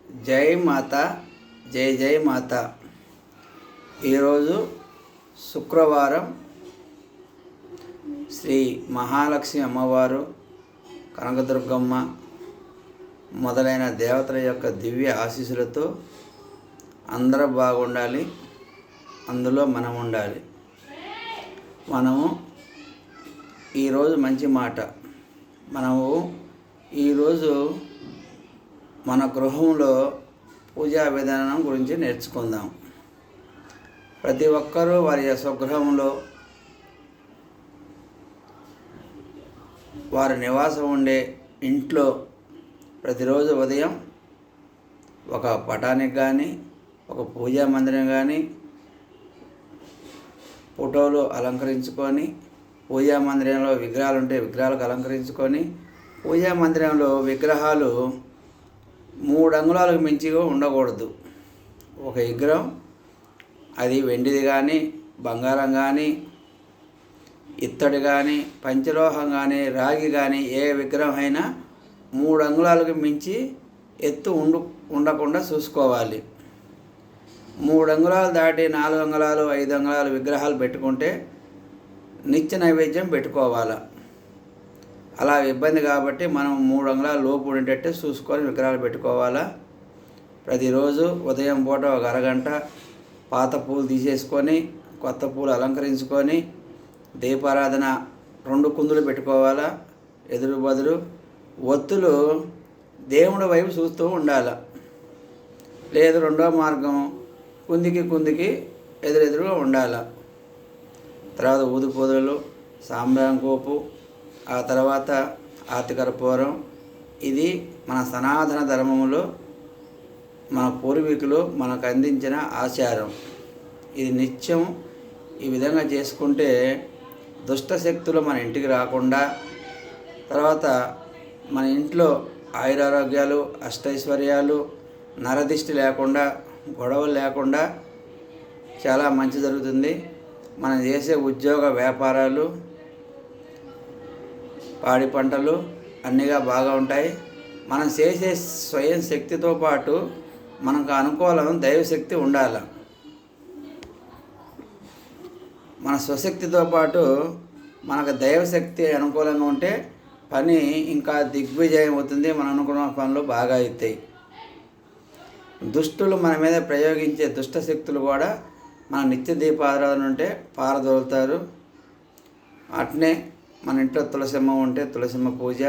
జై మాత, జై జై మాత. ఈరోజు శుక్రవారం. శ్రీ మహాలక్ష్మి అమ్మవారు, కనకదుర్గమ్మ మొదలైన దేవతల యొక్క దివ్య ఆశీస్సులతో అందరూ బాగుండాలి, అందులో మనం ఉండాలి. మనము ఈరోజు మంచి మాట. మనము ఈరోజు మన గృహంలో పూజా విధానం గురించి నేర్చుకుందాం. ప్రతి ఒక్కరూ వారి స్వగృహంలో, వారి నివాసం ఉండే ఇంట్లో ప్రతిరోజు ఉదయం ఒక పటానికి కానీ, ఒక పూజా మందిరం కానీ, ఫోటోలు అలంకరించుకొని, పూజా మందిరంలో విగ్రహాలు ఉంటే విగ్రహాలకు అలంకరించుకొని, పూజా మందిరంలో విగ్రహాలు 3 అంగుళాలకు మించిగా ఉండకూడదు. ఒక విగ్రహం అది వెండిది కానీ, బంగారం కానీ, ఇత్తడి కానీ, పంచలోహం కానీ, రాగి కానీ, ఏ విగ్రహం అయినా 3 అంగుళాలకు మించి ఎత్తు ఉండకుండా చూసుకోవాలి. 3 అంగుళాలు దాటి 4 అంగుళాలు 5 అంగుళాలు విగ్రహాలు పెట్టుకుంటే నిత్య నైవేద్యం పెట్టుకోవాలి. అలా ఇబ్బంది కాబట్టి మనం 3 అంగుళాల లోపు ఉండేటట్టు చూసుకొని విగ్రహాలు పెట్టుకోవాలా. ప్రతిరోజు ఉదయం పూట ఒక అరగంట పాత పూలు తీసేసుకొని కొత్త పూలు అలంకరించుకొని దీపారాధన 2 కుందులు పెట్టుకోవాలా. ఎదురు బదులు ఒత్తులు దేవుడి వైపు చూస్తూ ఉండాలి. లేదు రెండో మార్గం కుందికి ఎదురెదురుగా ఉండాలి. తర్వాత ఊదిపోదలు, సాంబ్రాంకోపు, ఆ తర్వాత ఆర్తికర్పూరం. ఇది మన సనాతన ధర్మంలో మన పూర్వీకులు మనకు అందించిన ఆచారం. ఇది నిత్యం ఈ విధంగా చేసుకుంటే దుష్టశక్తులు మన ఇంటికి రాకుండా, తర్వాత మన ఇంట్లో ఆయురారోగ్యాలు, అష్టైశ్వర్యాలు, నరదిష్టి లేకుండా, గొడవలు లేకుండా చాలా మంచి జరుగుతుంది. మనం చేసే ఉద్యోగ వ్యాపారాలు, పాడి పంటలు అన్నీగా బాగా ఉంటాయి. మనం చేసే స్వయం శక్తితో పాటు మనకు అనుకూలం దైవశక్తి ఉండాలి. మన స్వశక్తితో పాటు మనకు దైవశక్తి అనుకూలంగా ఉంటే పని ఇంకా దిగ్విజయం అవుతుంది. మనం అనుకున్న పనులు బాగా అవుతాయి. దుష్టులు మన మీద ప్రయోగించే దుష్టశక్తులు కూడా మన నిత్య దీపారాధన ఉంటే పారదోలుతారు. అట్నే మన ఇంట్లో తులసిమ్మ ఉంటే తులసిమ్మ పూజ,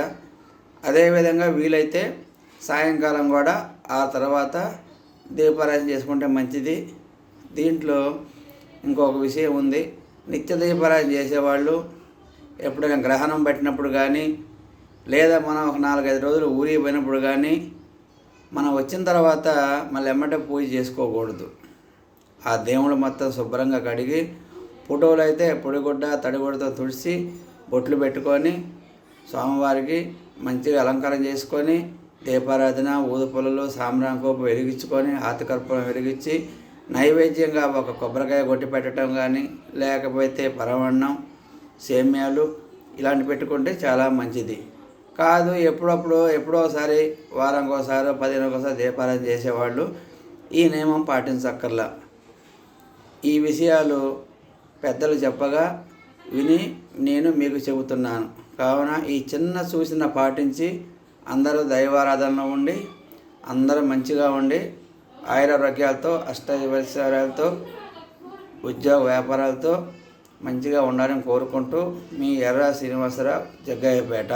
అదేవిధంగా వీలైతే సాయంకాలం కూడా ఆ తర్వాత దీపారాధన చేసుకుంటే మంచిది. దీంట్లో ఇంకొక విషయం ఉంది. నిత్య దీపారాధన చేసేవాళ్ళు ఎప్పుడైనా గ్రహణం పట్టినప్పుడు కానీ, లేదా మనం ఒక 4-5 రోజులు ఊరికి పోయినప్పుడు కానీ, మనం వచ్చిన తర్వాత మళ్ళీ ఎమ్మటే పూజ చేసుకోకూడదు. ఆ దేవుడు మొత్తం శుభ్రంగా కడిగి, ఫోటోలు అయితే పొడిగుడ్డ తడిగుడ్డతో తుడిచి బొట్లు పెట్టుకొని స్వామివారికి మంచిగా అలంకారం చేసుకొని దీపారాధన, ఊదుపొలలు, సాంబ్రాంకోపు వెలిగించుకొని ఆర్తికర్పూరం వెలిగించి నైవేద్యంగా ఒక కొబ్బరికాయ కొట్టి పెట్టడం కానీ, లేకపోతే పరమాన్నం, సేమ్యాలు ఇలాంటి పెట్టుకుంటే చాలా మంచిది. కాదు ఎప్పుడోసారి వారానికి ఒకసారి 10 ఒకసారి దీపారాధన చేసేవాళ్ళు ఈ నియమం పాటించక్కర్లా. ఈ విషయాలు పెద్దలు చెప్పగా విని నేను మీకు చెబుతున్నాను. కావున ఈ చిన్న సూచన పాటించి అందరూ దైవారాధనలో ఉండి, అందరూ మంచిగా ఉండి, ఆయురారోగ్యాలతో, అష్టైశ్వర్యాలతో, ఉద్యోగ వ్యాపారాలతో మంచిగా ఉండాలని కోరుకుంటూ మీ ఎర్ర శ్రీనివాసరావు, జగ్గయ్యపేట.